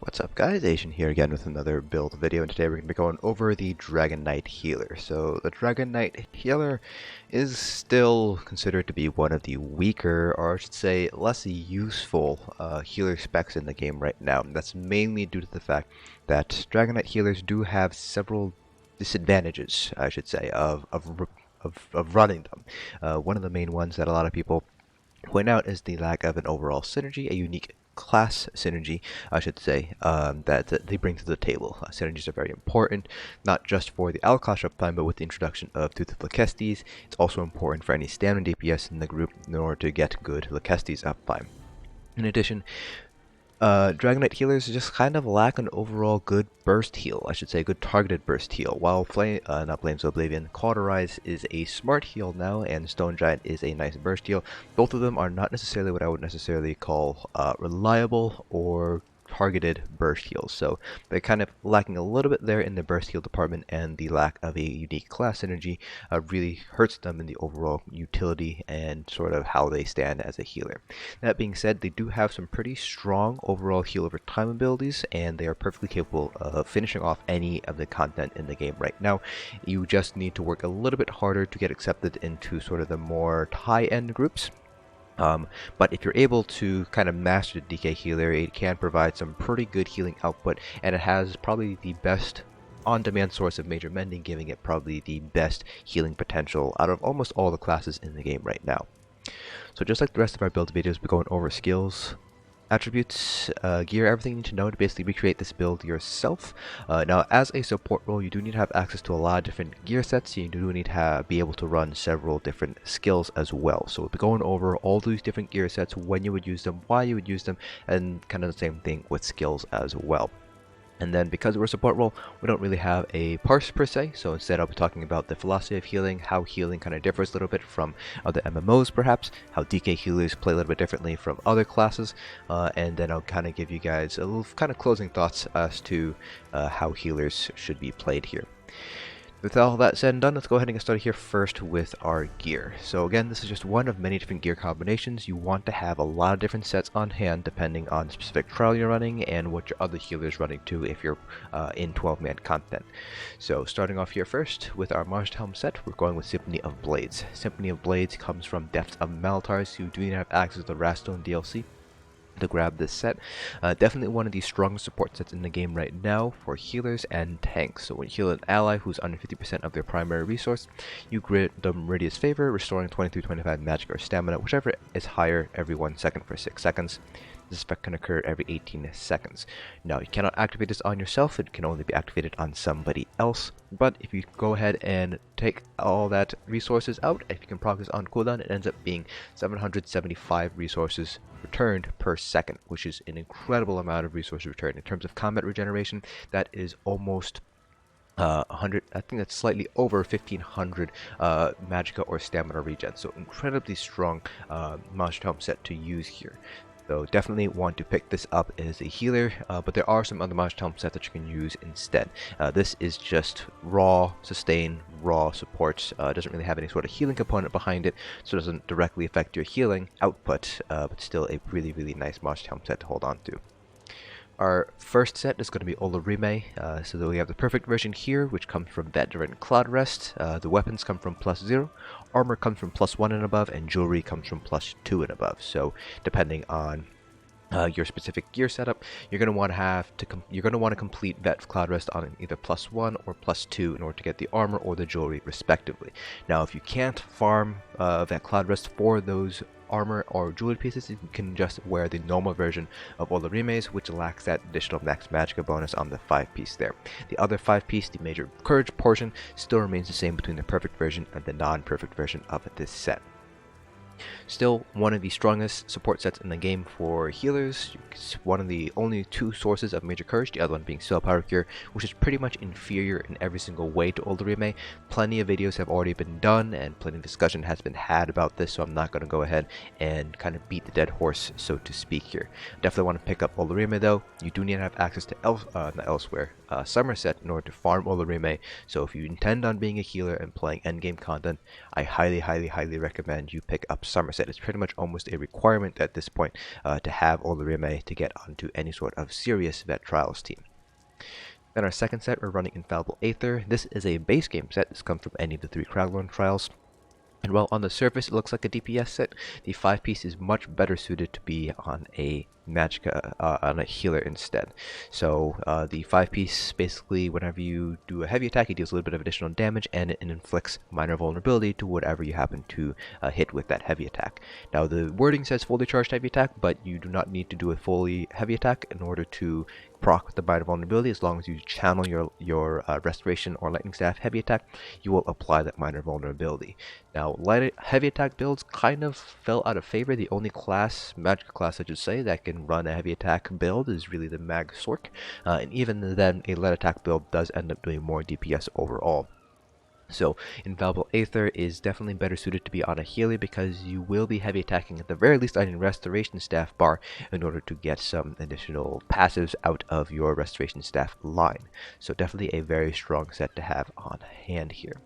What's up guys, Asian here again with another build video, and today we're going to be going over the Dragonknight healer. So the Dragonknight healer is still considered to be one of the weaker, or I should say less useful healer specs in the game right now. And that's mainly due to the fact that Dragonknight healers do have several disadvantages, I should say, of running them. One of the main ones that a lot of people point out is the lack of an overall synergy, a unique class synergy, I should say, that they bring to the table. Synergies are very important, not just for the Alclash uptime, but with the introduction of two Lachesty's. It's also important for any stamina DPS in the group in order to get good Lachesty's uptime. In addition, Dragonknight healers just kind of lack an overall good burst heal, I should say, good targeted burst heal. While not Flames of Oblivion, Cauterize is a smart heal now, and Stone Giant is a nice burst heal. Both of them are not necessarily what I would necessarily call reliable or targeted burst heals, so they're kind of lacking a little bit there in the burst heal department, and the lack of a unique class synergy really hurts them in the overall utility and sort of how they stand as a healer. That being said, they do have some pretty strong overall heal over time abilities, and they are perfectly capable of finishing off any of the content in the game right now. You just need to work a little bit harder to get accepted into sort of the more high-end groups. But if you're able to kind of master the DK healer, it can provide some pretty good healing output, and it has probably the best on-demand source of major mending, giving it probably the best healing potential out of almost all the classes in the game right now. So just like the rest of our build videos, we're going over skills, attributes, gear, everything you need to know to basically recreate this build yourself. Now, as a support role, you do need to have access to a lot of different gear sets. You do need to be able to run several different skills as well. So we'll be going over all these different gear sets, when you would use them, why you would use them, and kind of the same thing with skills as well. And then, because we're a support role, we don't really have a parse per se, so instead I'll be talking about the philosophy of healing, how healing kind of differs a little bit from other MMOs perhaps, how DK healers play a little bit differently from other classes, and then I'll kind of give you guys a little kind of closing thoughts as to how healers should be played here. With all that said and done, let's go ahead and get started here first with our gear. So again, this is just one of many different gear combinations. You want to have a lot of different sets on hand depending on the specific trial you're running and what your other healer is running to if you're in 12-man content. So starting off here first with our Marsh Helm set, we're going with Symphony of Blades. Symphony of Blades comes from Depths of Maltars, who do not have access to the Resto DLC to grab this set. Definitely one of the strongest support sets in the game right now for healers and tanks. So when you heal an ally who's under 50% of their primary resource, you grant them Meridia's Favor, restoring 23-25 magic or stamina, whichever is higher, every 1 second for 6 seconds. This effect can occur every 18 seconds. Now, you cannot activate this on yourself, it can only be activated on somebody else. But if you go ahead and take all that resources out, if you can proc this on cooldown, it ends up being 775 resources returned per second, which is an incredible amount of resources returned. In terms of combat regeneration, that is almost 100, I think that's slightly over 1500 magicka or stamina regen. So incredibly strong Monster Helm set to use here. So definitely want to pick this up as a healer, but there are some other Monster Helm sets that you can use instead. This is just raw sustain, raw support. Doesn't really have any sort of healing component behind it, so it doesn't directly affect your healing output, but still a really, really nice Monster Helm set to hold on to. Our first set is going to be Olorime, so we have the perfect version here, which comes from Veteran Cloud Rest. The weapons come from +0, armor comes from +1 and above, and jewelry comes from +2 and above. So depending on your specific gear setup, you're going to want to complete Vet Cloud Rest on either +1 or +2 in order to get the armor or the jewelry respectively. Now, if you can't farm Vet Cloud Rest for those armor or jewelry pieces, you can just wear the normal version of Olorime's, which lacks that additional max magicka bonus on the 5-piece there. The other 5-piece, the major Purge portion, still remains the same between the perfect version and the non-perfect version of this set. Still one of the strongest support sets in the game for healers. It's one of the only 2 sources of major courage, the other one being Soul Power Cure, which is pretty much inferior in every single way to Olorime. Plenty of videos have already been done and plenty of discussion has been had about this, so I'm not going to go ahead and kind of beat the dead horse, so to speak here. Definitely want to pick up Olorime though. You do need to have access to Elsweyr, Somerset in order to farm Olorime. So if you intend on being a healer and playing endgame content, I highly recommend you pick up Somerset. It's pretty much almost a requirement at this point to have Olorime to get onto any sort of serious vet trials team. Then our second set, we're running Infallible Aether. This is a base game set. This comes from any of the 3 Kraglorn trials. And while on the surface it looks like a DPS set, the 5-piece is much better suited to be on a magicka, on a healer instead. So the 5-piece, basically whenever you do a heavy attack, it deals a little bit of additional damage and it inflicts minor vulnerability to whatever you happen to hit with that heavy attack. Now the wording says fully charged heavy attack, but you do not need to do a fully heavy attack in order to proc the minor vulnerability. As long as you channel your restoration or lightning staff heavy attack, you will apply that minor vulnerability. Now heavy attack builds kind of fell out of favor. The only class, magic class I should say, that can run a heavy attack build is really the Mag Sork, and even then a light attack build does end up doing more DPS overall. So Infallible Aether is definitely better suited to be on a healer because you will be heavy attacking at the very least on your restoration staff bar in order to get some additional passives out of your restoration staff line. So definitely a very strong set to have on hand here.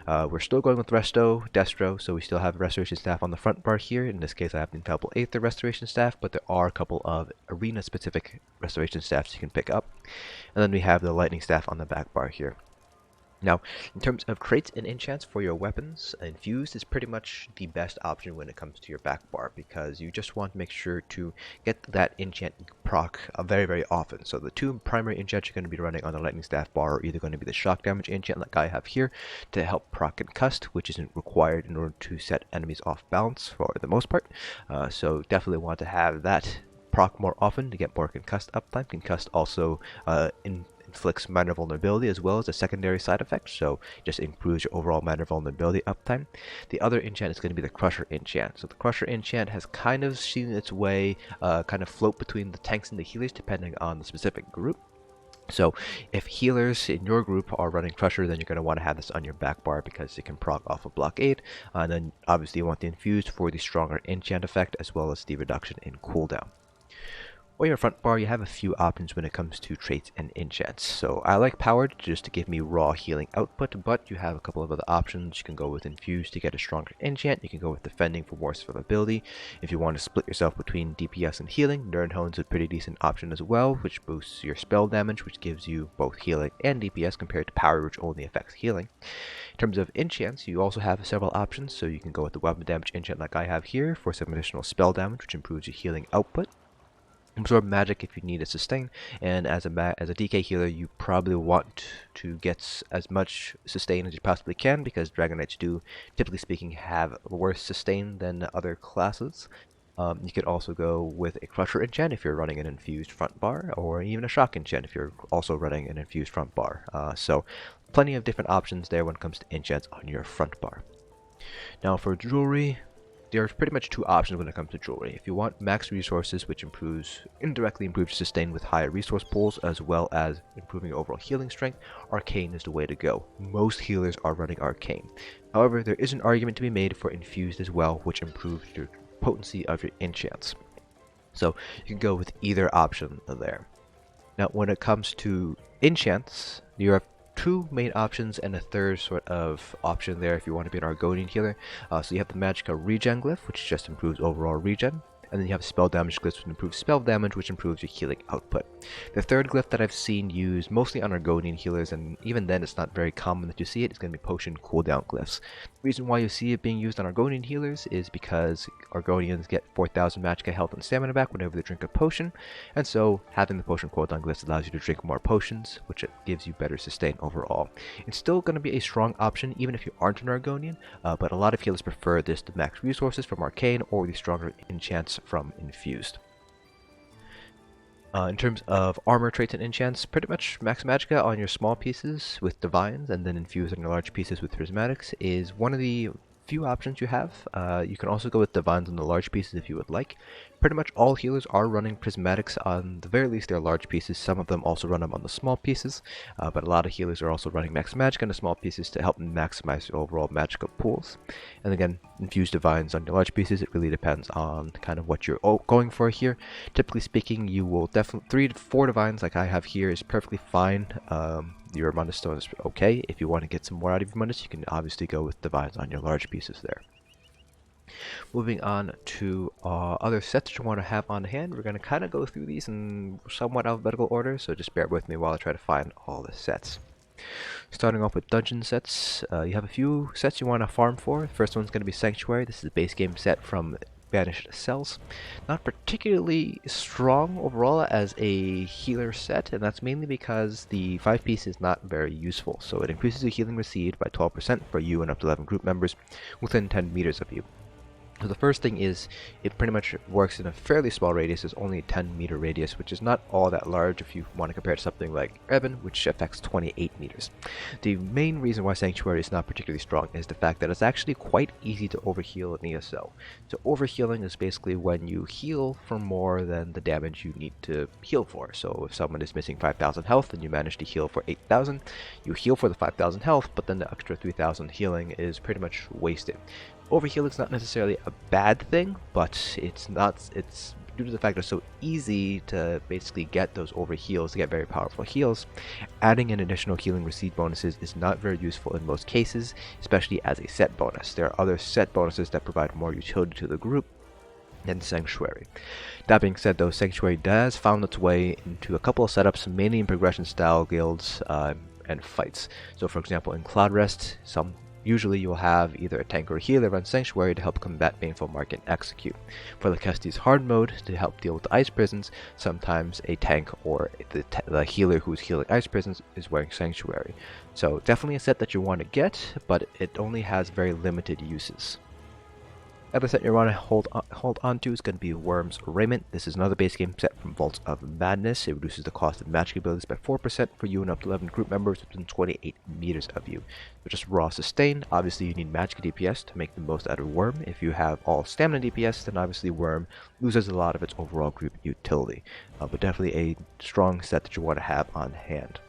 We're still going with Resto, Destro, so we still have restoration staff on the front bar here. In this case I have the Infallible Aether restoration staff, but there are a couple of arena specific restoration staffs you can pick up. And then we have the lightning staff on the back bar here. Now, in terms of traits and enchants for your weapons, Infused is pretty much the best option when it comes to your back bar, because you just want to make sure to get that enchant proc very often. So the 2 primary enchants you're going to be running on the lightning staff bar are either going to be the shock damage enchant like I have here to help proc concussed, which isn't required in order to set enemies off balance for the most part. So definitely want to have that proc more often to get more concussed uptime. Concussed also inflicts minor vulnerability as well as a secondary side effect, so just improves your overall minor vulnerability uptime. The other enchant is going to be the Crusher enchant. So the Crusher enchant has kind of seen its way kind of float between the tanks and the healers depending on the specific group. So if healers in your group are running Crusher, then you're going to want to have this on your back bar because it can proc off of Blockade. And then obviously you want the Infused for the stronger enchant effect as well as the reduction in cooldown. For your front bar, you have a few options when it comes to traits and enchants. So I like Powered just to give me raw healing output, but you have a couple of other options. You can go with Infused to get a stronger enchant. You can go with Defending for more survivability. If you want to split yourself between DPS and healing, Nirnhone's a pretty decent option as well, which boosts your spell damage, which gives you both healing and DPS compared to Power, which only affects healing. In terms of enchants, you also have several options. So you can go with the Weapon Damage enchant like I have here for some additional spell damage, which improves your healing output. Absorb magic if you need a sustain, and as a DK healer you probably want to get as much sustain as you possibly can, because Dragonknights do, typically speaking, have worse sustain than other classes. You could also go with a Crusher enchant if you're running an Infused front bar, or even a Shock enchant if you're also running an Infused front bar. So plenty of different options there when it comes to enchants on your front bar. Now for jewelry, there's pretty much 2 options when it comes to jewelry. If you want max resources, which indirectly improves sustain with higher resource pools, as well as improving your overall healing strength, Arcane is the way to go. Most healers are running Arcane. However, there is an argument to be made for Infused as well, which improves your potency of your enchants. So you can go with either option there. Now, when it comes to enchants, you have 2 main options and a third sort of option there if you want to be an Argonian healer. So you have the magicka regen glyph, which just improves overall regen, and then you have spell damage glyphs, which improves spell damage, which improves your healing output. The third glyph that I've seen used mostly on Argonian healers, and even then it's not very common that you see it, is going to be potion cooldown glyphs. The reason why you see it being used on Argonian healers is because Argonians get 4,000 magicka health and stamina back whenever they drink a potion, and so having the potion cooldown glyphs allows you to drink more potions, which gives you better sustain overall. It's still going to be a strong option even if you aren't an Argonian, but a lot of healers prefer this to max resources from Arcane or the stronger enchants from Infused. In terms of armor traits and enchants, pretty much max magicka on your small pieces with divines, and then infused on your large pieces with prismatics is one of the few options you have. You can also go with Divines on the large pieces if you would like. Pretty much all healers are running prismatics on the very least their large pieces. Some of them also run them on the small pieces, but a lot of healers are also running max magic on the small pieces to help maximize your overall magicka pools. And again, infused divines on your large pieces. It really depends on kind of what you're going for here. Typically speaking, you will definitely 3 to 4 divines like I have here is perfectly fine. Your mana stone is okay. If you want to get some more out of your mana, you can obviously go with divines on your large pieces there. Moving on to other sets that you want to have on hand, we're going to kind of go through these in somewhat alphabetical order, so just bear with me while I try to find all the sets. Starting off with dungeon sets, you have a few sets you want to farm for. The first one's going to be Sanctuary. This is a base game set from Banished Cells. Not particularly strong overall as a healer set, and that's mainly because the 5-piece is not very useful. So it increases your healing received by 12% for you and up to 11 group members within 10 meters of you. So the first thing is, it pretty much works in a fairly small radius. It's only a 10-meter radius, which is not all that large if you want to compare it to something like Eben, which affects 28 meters. The main reason why Sanctuary is not particularly strong is the fact that it's actually quite easy to overheal in ESO. So overhealing is basically when you heal for more than the damage you need to heal for. So if someone is missing 5,000 health and you manage to heal for 8,000, you heal for the 5,000 health, but then the extra 3,000 healing is pretty much wasted. Overhealing is not necessarily a bad thing, but it's due to the fact that it's so easy to basically get those overheals, to get very powerful heals. Adding in additional healing received bonuses is not very useful in most cases, especially as a set bonus. There are other set bonuses that provide more utility to the group than Sanctuary. That being said, though, Sanctuary has found its way into a couple of setups, mainly in progression style guilds and fights. So for example, in Cloud Rest, usually you'll have either a tank or a healer run Sanctuary to help combat Baneful Mark and Execute. For the Kestis hard mode, to help deal with the ice prisons, sometimes a tank or the healer who's healing ice prisons is wearing Sanctuary. So definitely a set that you want to get, but it only has very limited uses. Other set you want to hold on to is going to be Worm's Raiment. This is another base game set from Vaults of Madness. It reduces the cost of magic abilities by 4% for you and up to 11 group members within 28 meters of you. So just raw sustain. Obviously you need magic DPS to make the most out of Worm. If you have all stamina DPS, then obviously Worm loses a lot of its overall group utility. But definitely a strong set that you want to have on hand.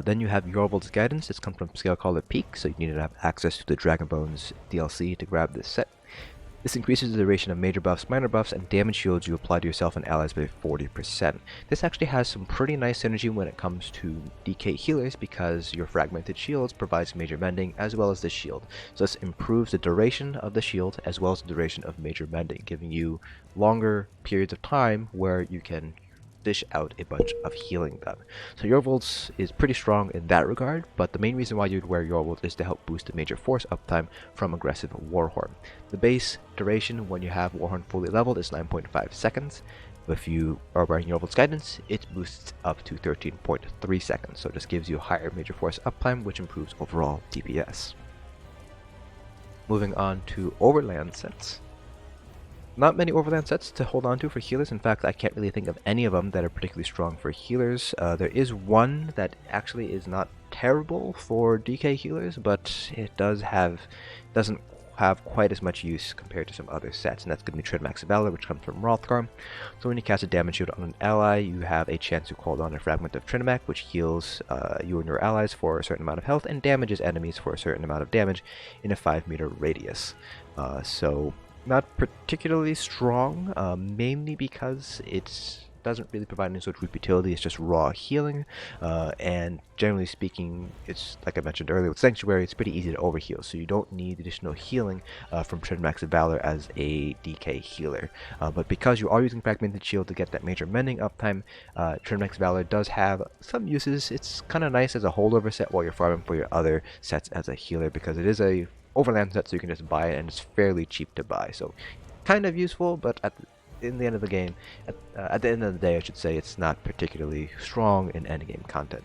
Then you have Jorvuld's Guidance. This comes from Scalecaller Peak, so you need to have access to the Dragon Bones DLC to grab this set. This increases the duration of major buffs, minor buffs, and damage shields you apply to yourself and allies by 40%. This actually has some pretty nice synergy when it comes to DK healers because your Fragmented shields provides major mending as well as the shield. So this improves the duration of the shield as well as the duration of major mending, giving you longer periods of time where you can dish out a bunch of healing done. So Jorvuld's is pretty strong in that regard, but the main reason why you'd wear Jorvuld is to help boost the major force uptime from aggressive Warhorn. The base duration when you have Warhorn fully leveled is 9.5 seconds. If you are wearing Jorvuld's Guidance, it boosts up to 13.3 seconds, so this gives you higher major force uptime, which improves overall DPS. Moving on to Overland sets. Not many Overland sets to hold on to for healers. In fact, I can't really think of any of them that are particularly strong for healers. There is one that actually is not terrible for DK healers, but it doesn't have quite as much use compared to some other sets, and that's going to be Trinimac's Valor, which comes from Hrothgar. So when you cast a damage shield on an ally, you have a chance to call on a fragment of Trinimac, which heals you and your allies for a certain amount of health and damages enemies for a certain amount of damage in a 5-meter radius. So not particularly strong, mainly because it doesn't really provide any sort of group utility. It's just raw healing, and generally speaking, it's like I mentioned earlier with Sanctuary, it's pretty easy to overheal, so you don't need additional healing from Trinimac's Valor as a DK healer. But because you are using Fragmented Shield to get that major mending uptime, Trinimac's Valor does have some uses. It's kind of nice as a holdover set while you're farming for your other sets as a healer, because it is a Overland set, so you can just buy it, and it's fairly cheap to buy. So kind of useful, but at the end of the game, at the end of the day, I should say, it's not particularly strong in endgame content.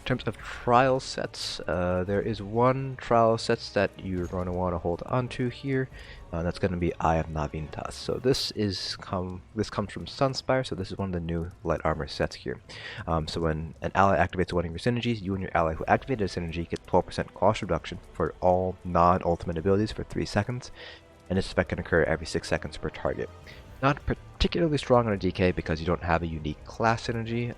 In terms of trial sets, there is one trial sets that you're going to want to hold on to here. That's going to be Eye of Navintas. So this comes from Sunspire, so this is one of the new light armor sets here. So when an ally activates one of your synergies, you and your ally who activated a synergy get 12% cost reduction for all non-ultimate abilities for 3 seconds, and this effect can occur every 6 seconds per target. Not particularly strong on a DK because you don't have a unique class synergy,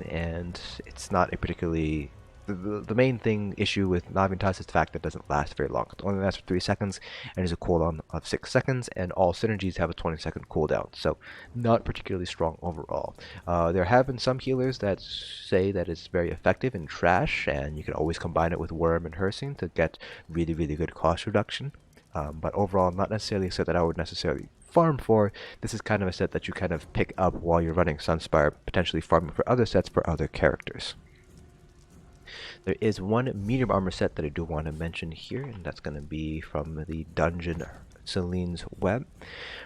and it's not a particularly... The main issue with Navintas is the fact that it doesn't last very long. It only lasts for 3 seconds, and there's a cooldown of 6 seconds, and all synergies have a 20-second cooldown, so not particularly strong overall. There have been some healers that say that it's very effective in trash, and you can always combine it with Worm and Hersing to get really, really good cost reduction. But overall, not necessarily a set that I would necessarily farm for. This is kind of a set that you kind of pick up while you're running Sunspire, potentially farming for other sets for other characters. There is one medium armor set that I do want to mention here, and that's going to be from the dungeon Celine's Web.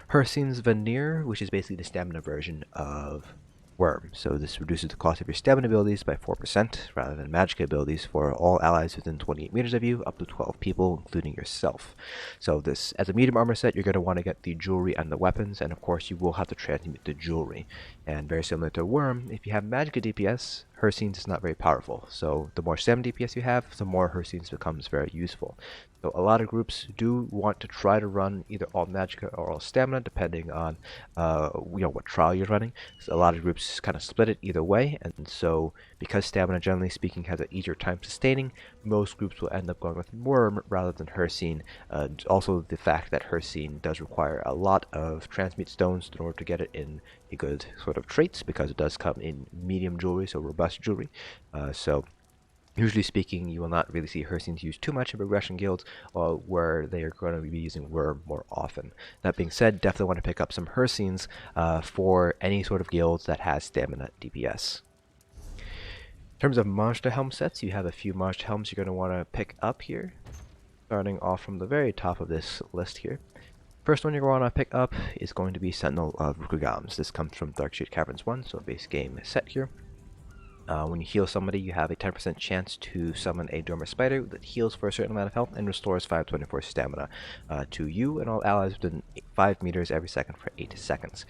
Hersing's Veneer, which is basically the stamina version of Worm. So this reduces the cost of your stamina abilities by 4% rather than magicka abilities for all allies within 28 meters of you, up to 12 people, including yourself. So this, as a medium armor set, you're going to want to get the jewelry and the weapons, and of course you will have to transmute the jewelry. And very similar to Worm, if you have magicka DPS, Hersing's is not very powerful. So the more stamina DPS you have, the more Hersing's becomes very useful. So a lot of groups do want to try to run either all magicka or all stamina, depending on what trial you're running. So a lot of groups kind of split it either way, and so because stamina, generally speaking, has an easier time sustaining, most groups will end up going with Worm rather than Hersing. Also, the fact that Hersing does require a lot of transmute stones in order to get it in a good sort of traits, because it does come in medium jewelry, so robust jewelry. Usually speaking, you will not really see Hersing's used too much in progression guilds, where they are going to be using Worm more often. That being said, definitely want to pick up some Hersing's for any sort of guilds that has stamina DPS. In terms of Monster Helm sets, you have a few Monster Helms you're going to want to pick up here, starting off from the very top of this list here. First one you're going to want to pick up is going to be Sentinel of Rkugamz. This comes from Darkshade Caverns 1, so a base game set here. When you heal somebody, you have a 10% chance to summon a Dormer Spider that heals for a certain amount of health and restores 524 stamina to you and all allies within 5 meters every second for 8 seconds.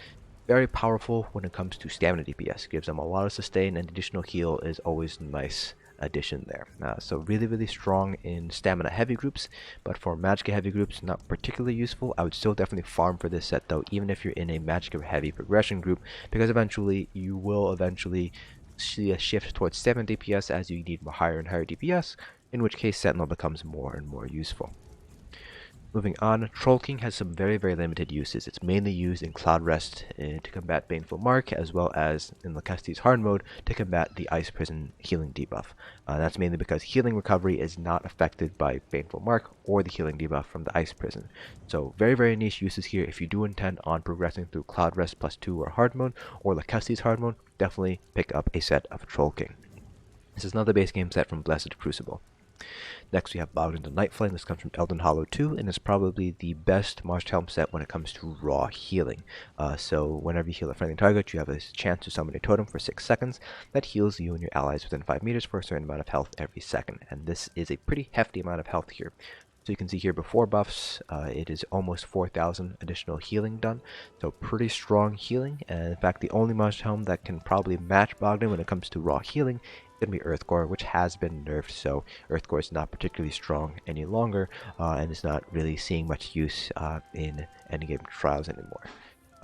Very powerful when it comes to stamina DPS. Gives them a lot of sustain, and additional heal is always a nice addition there. So really, really strong in stamina heavy groups, but for magicka heavy groups, not particularly useful. I would still definitely farm for this set though, even if you're in a magicka heavy progression group, because eventually you will see a shift towards stamina DPS as you need higher and higher DPS, in which case Sentinel becomes more and more useful. Moving on, Troll King has some very, very limited uses. It's mainly used in Cloud Rest to combat Baneful Mark, as well as in Lakesti's hard mode to combat the Ice Prison healing debuff. That's mainly because healing recovery is not affected by Baneful Mark or the healing debuff from the Ice Prison. So very, very niche uses here. If you do intend on progressing through Cloud Rest +2 or hard mode, or Lakesti's hard mode, definitely pick up a set of Troll King. This is another base game set from Blessed Crucible. Next we have Bogdan the Nightflame. This comes from Elden Hollow 2, and is probably the best Monster Helm set when it comes to raw healing. So whenever you heal a friendly target, you have a chance to summon a totem for 6 seconds that heals you and your allies within 5 meters for a certain amount of health every second. And this is a pretty hefty amount of health here. So you can see here before buffs, it is almost 4,000 additional healing done. So pretty strong healing, and in fact the only Monster Helm that can probably match Bogdan when it comes to raw healing is going to be Earthgore, which has been nerfed, so Earthgore is not particularly strong any longer, and is not really seeing much use in endgame trials anymore.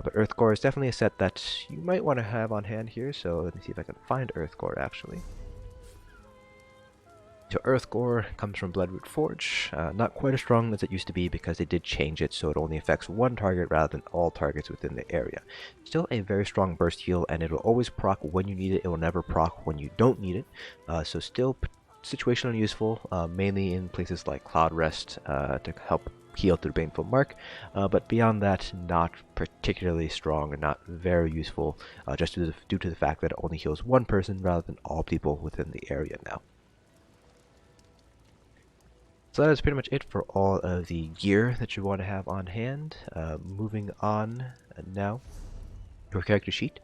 But Earthgore is definitely a set that you might want to have on hand here, so let me see if I can find Earthgore actually. So Earthgore comes from Bloodroot Forge, not quite as strong as it used to be because they did change it so it only affects one target rather than all targets within the area. Still a very strong burst heal, and it will always proc when you need it. It will never proc when you don't need it. So still situationally useful, mainly in places like Cloud Rest to help heal through Baneful Mark, but beyond that, not particularly strong and not very useful, just due to the fact that it only heals one person rather than all people within the area now. So that is pretty much it for all of the gear that you want to have on hand. Moving on now to our character sheet.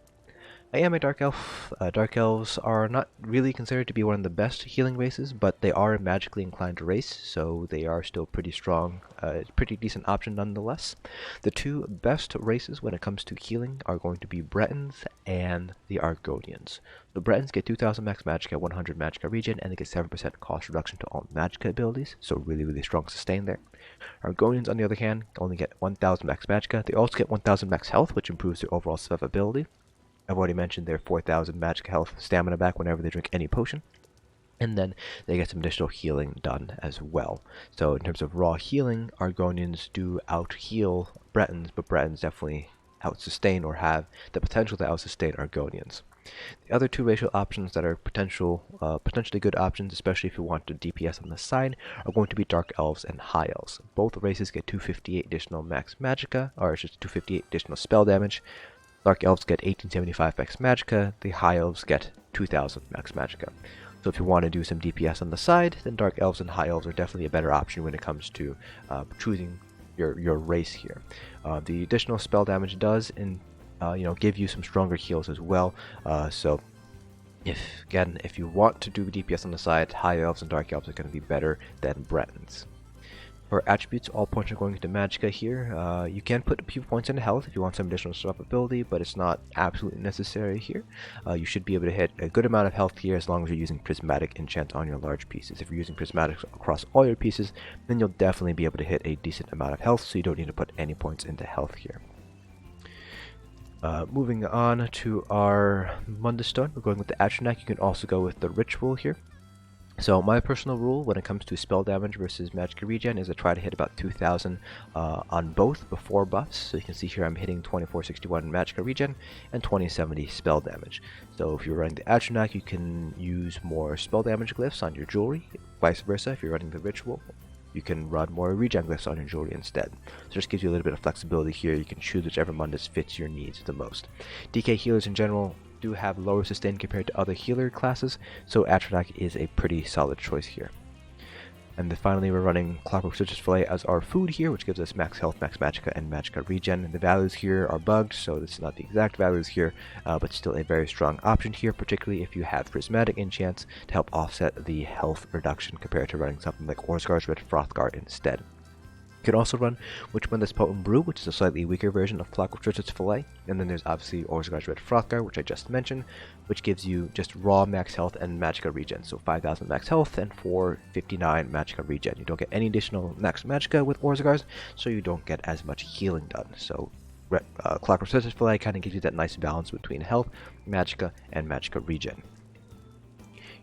I am a Dark Elf. Dark Elves are not really considered to be one of the best healing races, but they are a magically inclined race, so they are still pretty strong. It's a pretty decent option nonetheless. The two best races when it comes to healing are going to be Bretons and the Argonians. The Bretons get 2000 max magicka, 100 magicka regen, and they get 7% cost reduction to all magicka abilities, so really strong sustain there. Argonians, on the other hand, only get 1000 max magicka. They also get 1000 max health, which improves their overall survivability. I've already mentioned their 4000 magic health stamina back whenever they drink any potion. And then they get some additional healing done as well. So in terms of raw healing, Argonians do out-heal Bretons, but Bretons definitely out-sustain or have the potential to out-sustain Argonians. The other two racial options that are potentially good options, especially if you want to DPS on the side, are going to be Dark Elves and High Elves. Both races get 258 additional max magicka, or it's just 258 additional spell damage. Dark Elves get 1875 max magicka, the High Elves get 2000 max magicka. So if you want to do some DPS on the side, then Dark Elves and High Elves are definitely a better option when it comes to choosing your race here. The additional spell damage does give you some stronger heals as well. So if you want to do DPS on the side, High Elves and Dark Elves are going to be better than Bretons. For attributes, all points are going into magicka here. You can put a few points into health if you want some additional survivability, but it's not absolutely necessary here. You should be able to hit a good amount of health here as long as you're using prismatic enchant on your large pieces. If you're using prismatic across all your pieces, then you'll definitely be able to hit a decent amount of health, so you don't need to put any points into health here. Moving on to our Mundus Stone, we're going with the Trinimac. You can also go with the Ritual here. So my personal rule when it comes to spell damage versus magicka regen is to try to hit about 2000 on both before buffs. So you can see here I'm hitting 2461 magicka regen and 2070 spell damage. So if you're running the Trinimac, you can use more spell damage glyphs on your jewelry. Vice versa, if you're running the Ritual, you can run more regen glyphs on your jewelry instead. So this gives you a little bit of flexibility here. You can choose whichever Mundus fits your needs the most. DK healers in general do have lower sustain compared to other healer classes, so Trinimac is a pretty solid choice here. And then finally we're running Clockwork Citrus Fillet as our food here, which gives us max health, max magicka, and magicka regen. And the values here are bugged, so this is not the exact values here, but still a very strong option here, particularly if you have prismatic enchants to help offset the health reduction compared to running something like Orzgar's Red Frothgar instead. You can also run Witchmother's Potent Brew, which is a slightly weaker version of Clockwork Citrus Fillet, and then there's obviously Orzgar's Red Frothgar, which I just mentioned, which gives you just raw max health and magicka regen, so 5000 max health and 459 magicka regen. You don't get any additional max magicka with Orzgar's, so you don't get as much healing done. So Clockwork Citrus Fillet kind of gives you that nice balance between health, magicka, and magicka regen.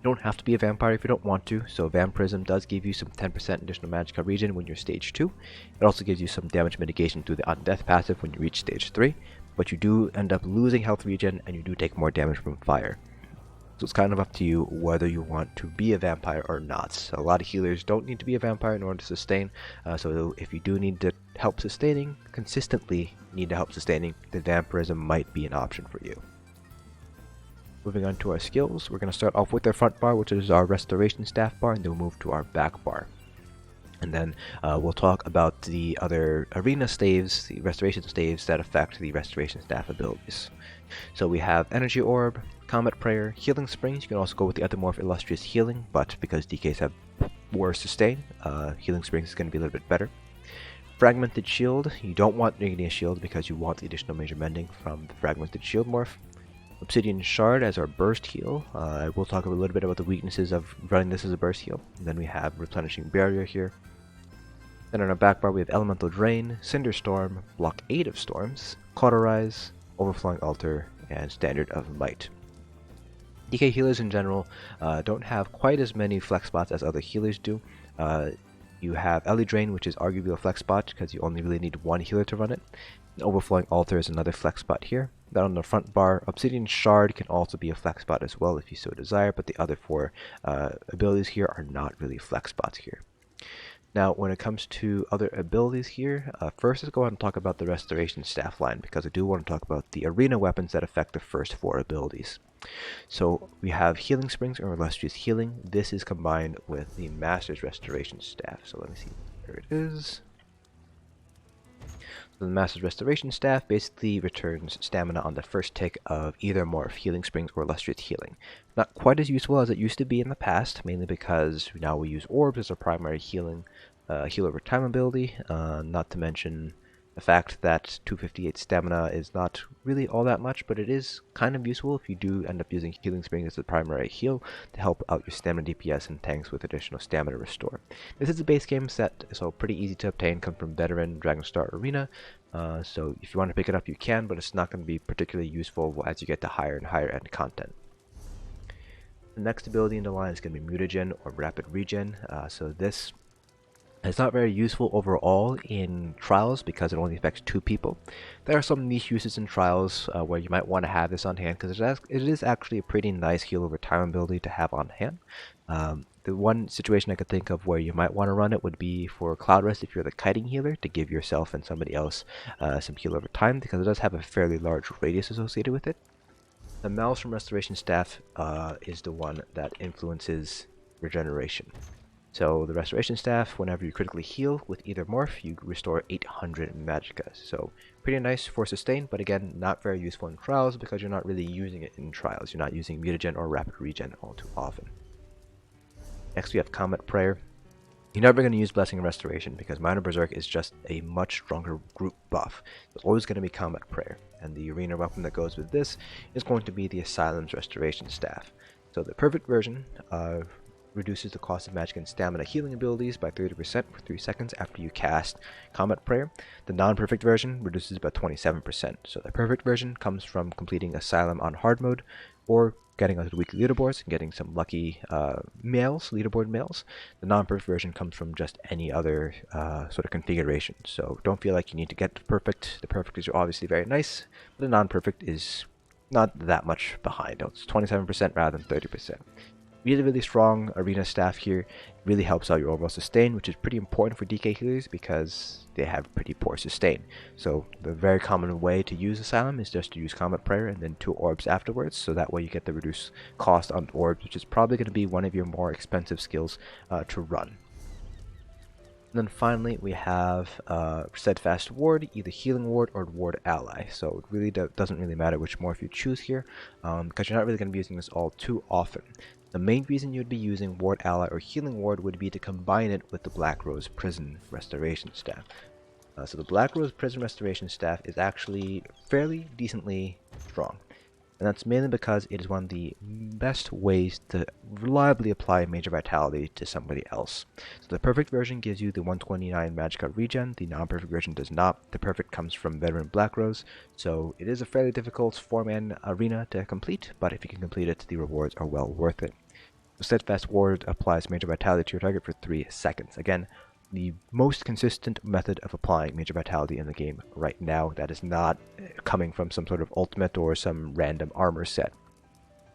You don't have to be a vampire if you don't want to, so Vampirism does give you some 10% additional magicka regen when you're stage 2. It also gives you some damage mitigation through the Undeath passive when you reach stage 3, but you do end up losing health regen and you do take more damage from fire. So it's kind of up to you whether you want to be a vampire or not. So a lot of healers don't need to be a vampire in order to sustain, so if you do need to help sustaining, consistently need to help sustaining, then Vampirism might be an option for you. Moving on to our skills, we're going to start off with our front bar, which is our Restoration Staff bar, and then we'll move to our back bar. And then we'll talk about the other arena staves, the restoration staves that affect the Restoration Staff abilities. So we have Energy Orb, Combat Prayer, Healing Springs. You can also go with the Ethemorph Illustrious Healing, but because DKs have worse sustain, Healing Springs is going to be a little bit better. Fragmented Shield, you don't want Igneous Shield because you want the additional Major Mending from the Fragmented Shield morph. Obsidian Shard as our burst heal. We'll talk a little bit about the weaknesses of running this as a burst heal. And then we have Replenishing Barrier here. Then on our back bar we have Elemental Drain, Cinder Storm, Blockade of Storms, Cauterize, Overflowing Altar, and Standard of Might. DK healers in general don't have quite as many flex spots as other healers do. You have Ellie Drain, which is arguably a flex spot because you only really need one healer to run it. And Overflowing Altar is another flex spot here. Then on the front bar, Obsidian Shard can also be a flex spot as well if you so desire, but the other four abilities here are not really flex spots here. Now, when it comes to other abilities here, first let's go ahead and talk about the Restoration Staff line, because I do want to talk about the arena weapons that affect the first four abilities. So we have Healing Springs or Illustrious Healing. This is combined with the Master's Restoration Staff. So let me see where it is. So the Master's Restoration Staff basically returns stamina on the first tick of either Morph, Healing Springs, or Illustrious Healing. Not quite as useful as it used to be in the past, mainly because now we use Orbs as our primary healing heal over time ability, not to mention the fact that 258 stamina is not really all that much, but it is kind of useful if you do end up using Healing Spring as the primary heal to help out your stamina DPS and tanks with additional stamina restore. This is a base game set, so pretty easy to obtain, comes from Veteran Dragonstar Arena, so if you want to pick it up you can, but it's not going to be particularly useful as you get to higher and higher end content. The next ability in the line is going to be Mutagen or Rapid Regen, so this it's not very useful overall in trials because it only affects 2 people. There are some niche uses in trials where you might want to have this on hand because it is actually a pretty nice heal over time ability to have on hand. The one situation I could think of where you might want to run it would be for Cloud Rest if you're the kiting healer, to give yourself and somebody else some heal over time, because it does have a fairly large radius associated with it. The Maelstrom Restoration Staff is the one that influences regeneration. So the Restoration Staff, whenever you critically heal with either morph, you restore 800 magicka. So pretty nice for sustain, but again, not very useful in trials because you're not really using it in trials. You're not using Mutagen or Rapid Regen all too often. Next we have Combat Prayer. You're never going to use Blessing and Restoration because Minor Berserk is just a much stronger group buff. It's always going to be Combat Prayer, and the arena weapon that goes with this is going to be the Asylum's Restoration Staff. So the perfect version reduces the cost of magic and stamina healing abilities by 30% for 3 seconds after you cast Combat Prayer. The non-perfect version reduces by 27%. So the perfect version comes from completing Asylum on hard mode, or getting onto the weekly leaderboards and getting some lucky leaderboard mails. The non-perfect version comes from just any other sort of configuration. So don't feel like you need to get perfect. The perfect is obviously very nice, but the non-perfect is not that much behind. It's 27% rather than 30%. Really strong arena staff here. It really helps out your overall sustain, which is pretty important for DK healers because they have pretty poor sustain. So the very common way to use Asylum is just to use Combat Prayer and then 2 Orbs afterwards, so that way you get the reduced cost on Orbs, which is probably going to be one of your more expensive skills to run. And then finally we have Steadfast Ward, either Healing Ward or Ward Ally. So it really doesn't really matter which morph you choose here, because you're not really going to be using this all too often. The main reason you'd be using Ward Ally or Healing Ward would be to combine it with the Black Rose Prison Restoration Staff. So the Black Rose Prison Restoration Staff is actually fairly decently strong. And that's mainly because it is one of the best ways to reliably apply Major Vitality to somebody else. So the perfect version gives you the 129 magicka regen, the non-perfect version does not. The perfect comes from Veteran Black Rose, so it is a fairly difficult 4-man arena to complete, but if you can complete it, the rewards are well worth it. The Steadfast Ward applies Major Vitality to your target for 3 seconds. Again, the most consistent method of applying Major Vitality in the game right now that is not coming from some sort of ultimate or some random armor set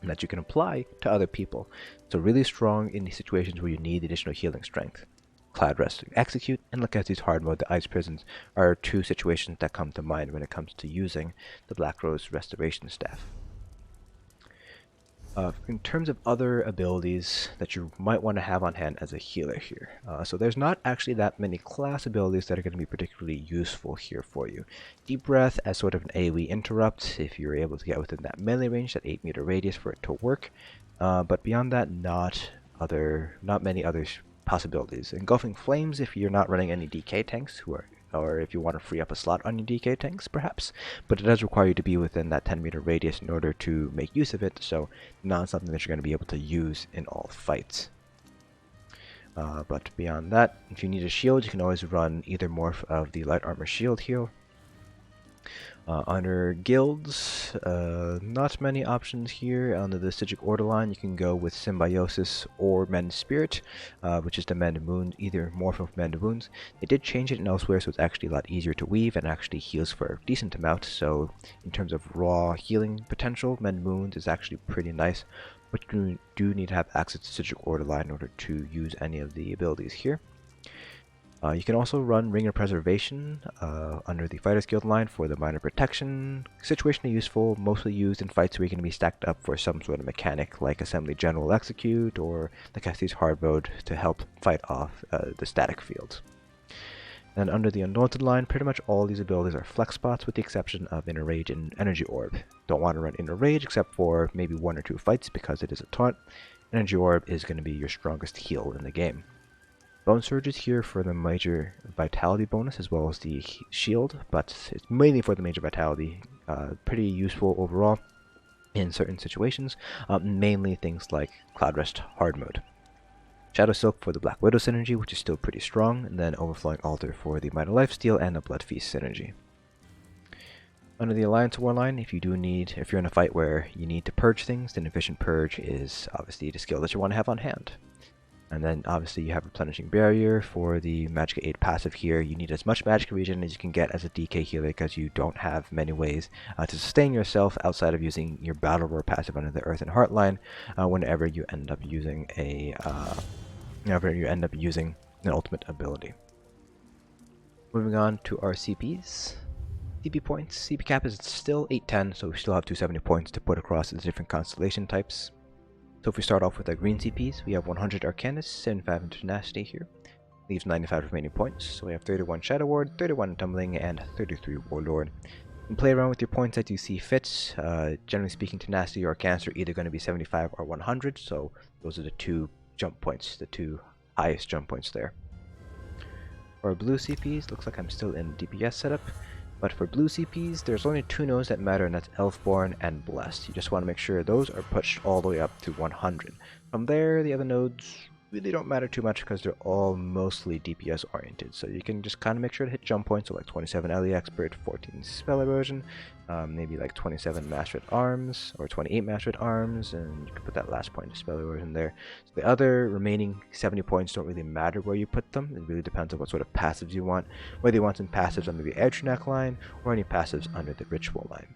that you can apply to other people. So really strong in the situations where you need additional healing strength. Cloud Rest, Execute, and Lakezi's hard mode, the Ice Prisons, are 2 situations that come to mind when it comes to using the Black Rose Restoration Staff. In terms of other abilities that you might want to have on hand as a healer here, so there's not actually that many class abilities that are going to be particularly useful here for you. Deep Breath as sort of an AoE interrupt if you're able to get within that melee range, that 8-meter radius for it to work, but beyond that, not many other possibilities. Engulfing Flames if you're not running any DK tanks or if you want to free up a slot on your DK tanks, perhaps. But it does require you to be within that 10-meter radius in order to make use of it, so not something that you're going to be able to use in all fights. But beyond that, if you need a shield, you can always run either morph of the Light Armor Shield here. Under guilds, not many options here. Under the Stygic Order line, you can go with Symbiosis or Mend Spirit, which is to mend wounds, either morph of mend wounds. They did change it in Elsweyr, so it's actually a lot easier to weave and actually heals for a decent amount. So in terms of raw healing potential, mend wounds is actually pretty nice. But you do need to have access to Stygic Order line in order to use any of the abilities here. You can also run Ring of Preservation under the Fighters Guild line for the minor protection. Situationally useful, mostly used in fights where you can be stacked up for some sort of mechanic like Assembly General Execute or the Lakezi's hard mode to help fight off the static fields. And under the Undaunted line, pretty much all these abilities are flex spots with the exception of Inner Rage and Energy Orb. Don't want to run Inner Rage except for maybe 1 or 2 fights because it is a taunt. Energy Orb is going to be your strongest heal in the game. Bone Surge is here for the major vitality bonus as well as the shield, but it's mainly for the major vitality. Pretty useful overall in certain situations, mainly things like Cloud Rest hard mode. Shadow Silk for the Black Widow synergy, which is still pretty strong, and then Overflowing Altar for the Might of Lifesteal and the Blood Feast synergy. Under the Alliance War line, if you're in a fight where you need to purge things, then Efficient Purge is obviously the skill that you want to have on hand. And then obviously you have Replenishing Barrier for the Magicka 8 passive here. You need as much magic regen as you can get as a DK healer because you don't have many ways to sustain yourself outside of using your Battle Roar passive under the Earth and Heart line whenever you end up using an ultimate ability. Moving on to our CPs. CP points. CP cap is still 810, so we still have 270 points to put across the different constellation types. So if we start off with our green CPs, we have 100 Arcanist, 75 in Tenacity here. Leaves 95 remaining points, so we have 31 Shadow Ward, 31 Tumbling, and 33 Warlord. You can play around with your points as you see fit. Generally speaking, Tenacity or Arcanist are either going to be 75 or 100, so those are the two jump points, the two highest jump points there. For our blue CPs, looks like I'm still in DPS setup. But for blue CPs, there's only 2 nodes that matter, and that's Elfborn and Blessed. You just want to make sure those are pushed all the way up to 100. From there, the other nodes really don't matter too much because they're all mostly DPS oriented. So you can just kind of make sure to hit jump points, so like 27 LE Expert, 14 Spell Erosion, maybe like 27 Master at Arms, or 28 Master at Arms, and you can put that last point of Spell Erosion there. So the other remaining 70 points don't really matter where you put them. It really depends on what sort of passives you want, whether you want some passives under the Trinimac line, or any passives under the Ritual line.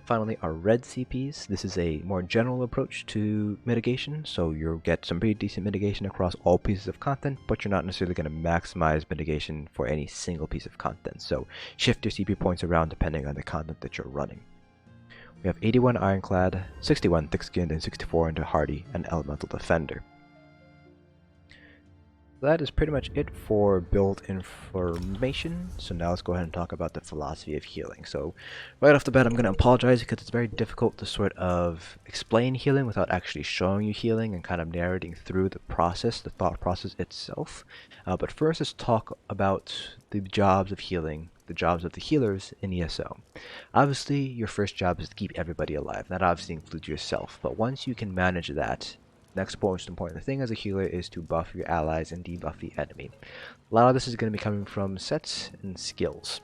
Finally, our red CPs. This is a more general approach to mitigation, so you'll get some pretty decent mitigation across all pieces of content, but you're not necessarily going to maximize mitigation for any single piece of content, so shift your CP points around depending on the content that you're running. We have 81 Ironclad, 61 Thick-Skinned, and 64 into Hardy and Elemental Defender. That is pretty much it for build information. So now let's go ahead and talk about the philosophy of healing. So right off the bat, I'm going to apologize because it's very difficult to sort of explain healing without actually showing you healing and kind of narrating through the process, the thought process itself. But first, let's talk about the jobs of healing, the jobs of the healers in ESO. Obviously, your first job is to keep everybody alive. That obviously includes yourself. But once you can manage that, next most important thing as a healer is to buff your allies and debuff the enemy. A lot of this is going to be coming from sets and skills.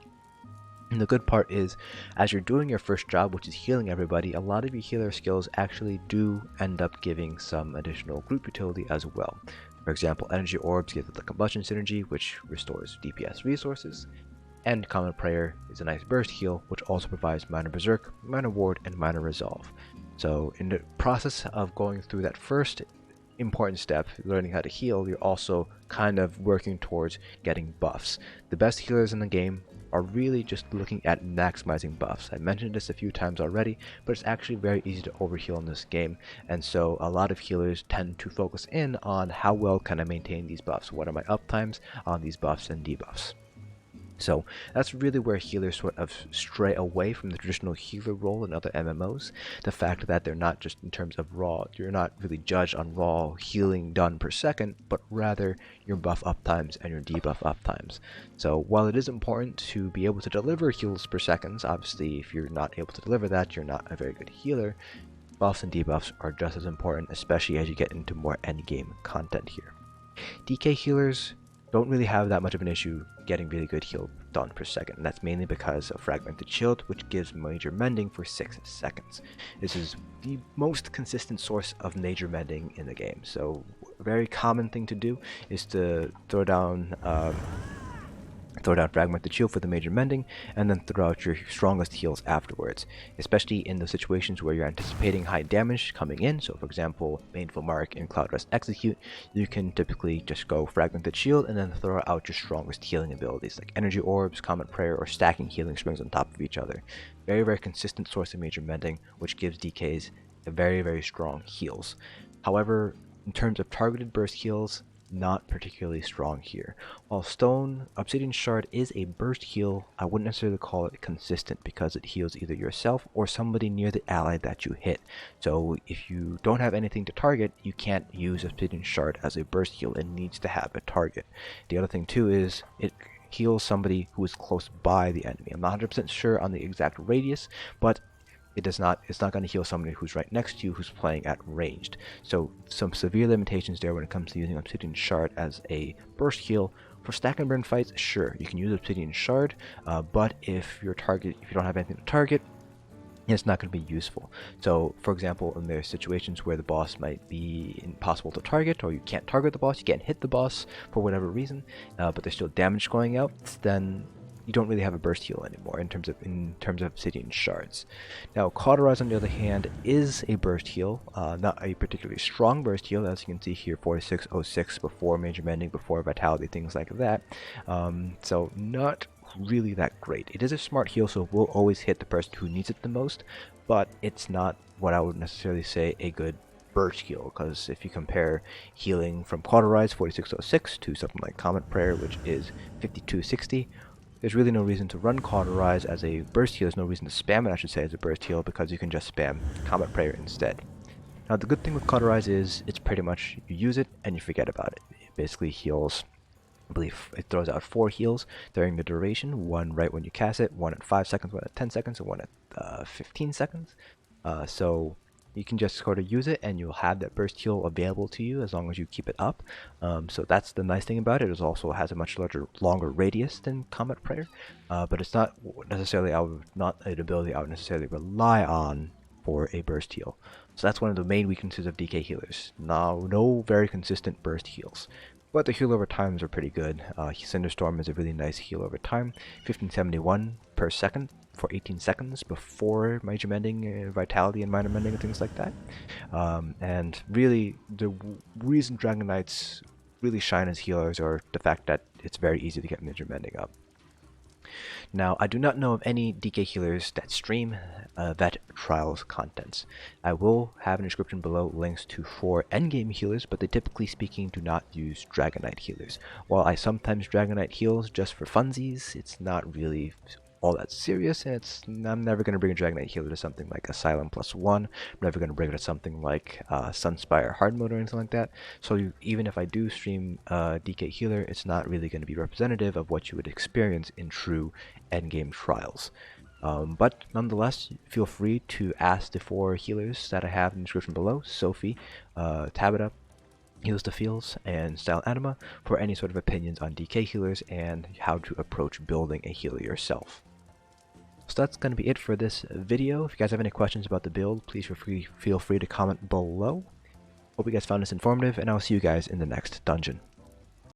And the good part is, as you're doing your first job, which is healing everybody, a lot of your healer skills actually do end up giving some additional group utility as well. For example, Energy Orbs give the Combustion synergy, which restores DPS resources. And Common Prayer is a nice burst heal, which also provides Minor Berserk, Minor Ward, and Minor Resolve. So in the process of going through that first important step, learning how to heal, you're also kind of working towards getting buffs. The best healers in the game are really just looking at maximizing buffs. I mentioned this a few times already, but it's actually very easy to overheal in this game, and so a lot of healers tend to focus in on how well can I maintain these buffs, what are my uptimes on these buffs and debuffs. So that's really where healers sort of stray away from the traditional healer role in other MMOs. The fact that they're not just in terms of raw, you're not really judged on raw healing done per second, but rather your buff uptimes and your debuff uptimes. So while it is important to be able to deliver heals per seconds, obviously if you're not able to deliver that, you're not a very good healer. Buffs and debuffs are just as important, especially as you get into more endgame content here. DK healers don't really have that much of an issue getting really good heal done per second, and that's mainly because of Fragmented Shield, which gives major mending for 6 seconds. This is the most consistent source of major mending in the game, so a very common thing to do is to throw down Fragmented Shield for the major mending, and then throw out your strongest heals afterwards, especially in the situations where you're anticipating high damage coming in. So for example, Baneful Mark and Cloud Rest Execute, you can typically just go Fragmented Shield and then throw out your strongest healing abilities like Energy Orbs, Common Prayer, or stacking healing springs on top of each other. Very, very consistent source of major mending, which gives DKs a very, very strong heals. However, in terms of targeted burst heals, not particularly strong here. While Stone Obsidian Shard is a burst heal, I wouldn't necessarily call it consistent because it heals either yourself or somebody near the ally that you hit. So if you don't have anything to target, you can't use Obsidian Shard as a burst heal. It needs to have a target. The other thing too is it heals somebody who is close by the enemy. I'm not 100% sure on the exact radius, but it's not going to heal somebody who's right next to you who's playing at ranged. So some severe limitations there when it comes to using Obsidian Shard as a burst heal. For stack and burn fights, sure, you can use Obsidian Shard, but if you don't have anything to target, it's not going to be useful. So, for example, when there's situations where the boss might be impossible to target, or you can't target the boss, you can't hit the boss for whatever reason, but there's still damage going out, then you don't really have a burst heal anymore in terms of Obsidian Shards. Now, Cauterize, on the other hand, is a burst heal, not a particularly strong burst heal, as you can see here, 4606 before Major Mending, before Vitality, things like that. So not really that great. It is a smart heal, so it will always hit the person who needs it the most, but it's not what I would necessarily say a good burst heal, because if you compare healing from Cauterize 4606 to something like Comet Prayer, which is 5260, there's really no reason to run Cauterize as a burst heal. There's no reason to spam it, I should say, as a burst heal, because you can just spam Comet Prayer instead. Now, the good thing with Cauterize is it's pretty much you use it and you forget about it. It basically heals, I believe it throws out 4 heals during the duration, one right when you cast it, one at 5 seconds, one at 10 seconds, and one at 15 seconds. So you can just sort of use it and you'll have that burst heal available to you as long as you keep it up. So that's the nice thing about it. It also has a much longer radius than Comet Prayer, but it's not necessarily not an ability I would necessarily rely on for a burst heal. So that's one of the main weaknesses of DK healers. No very consistent burst heals. But the heal over times are pretty good. Cinderstorm is a really nice heal over time. 1571 per second for 18 seconds before Major Mending, Vitality, and Minor Mending, and things like that. And really, the reason Dragonknights really shine as healers are the fact that it's very easy to get Major Mending up. Now, I do not know of any DK healers that stream Vet Trials contents. I will have in the description below links to 4 endgame healers, but they typically speaking do not use Dragonknight healers. While I sometimes Dragonknight heals just for funsies, it's not really all that serious, and I'm never going to bring a Dragonknight healer to something like Asylum +1. I'm never going to bring it to something like Sunspire hard mode or anything like that. So even if I do stream DK healer, it's not really going to be representative of what you would experience in true endgame trials. But nonetheless, feel free to ask the 4 healers that I have in the description below: Sophie, Tabata, Heals the Feels, and Style Anima, for any sort of opinions on DK healers and how to approach building a healer yourself. So that's going to be it for this video. If you guys have any questions about the build, please feel free to comment below. Hope you guys found this informative, and I'll see you guys in the next dungeon.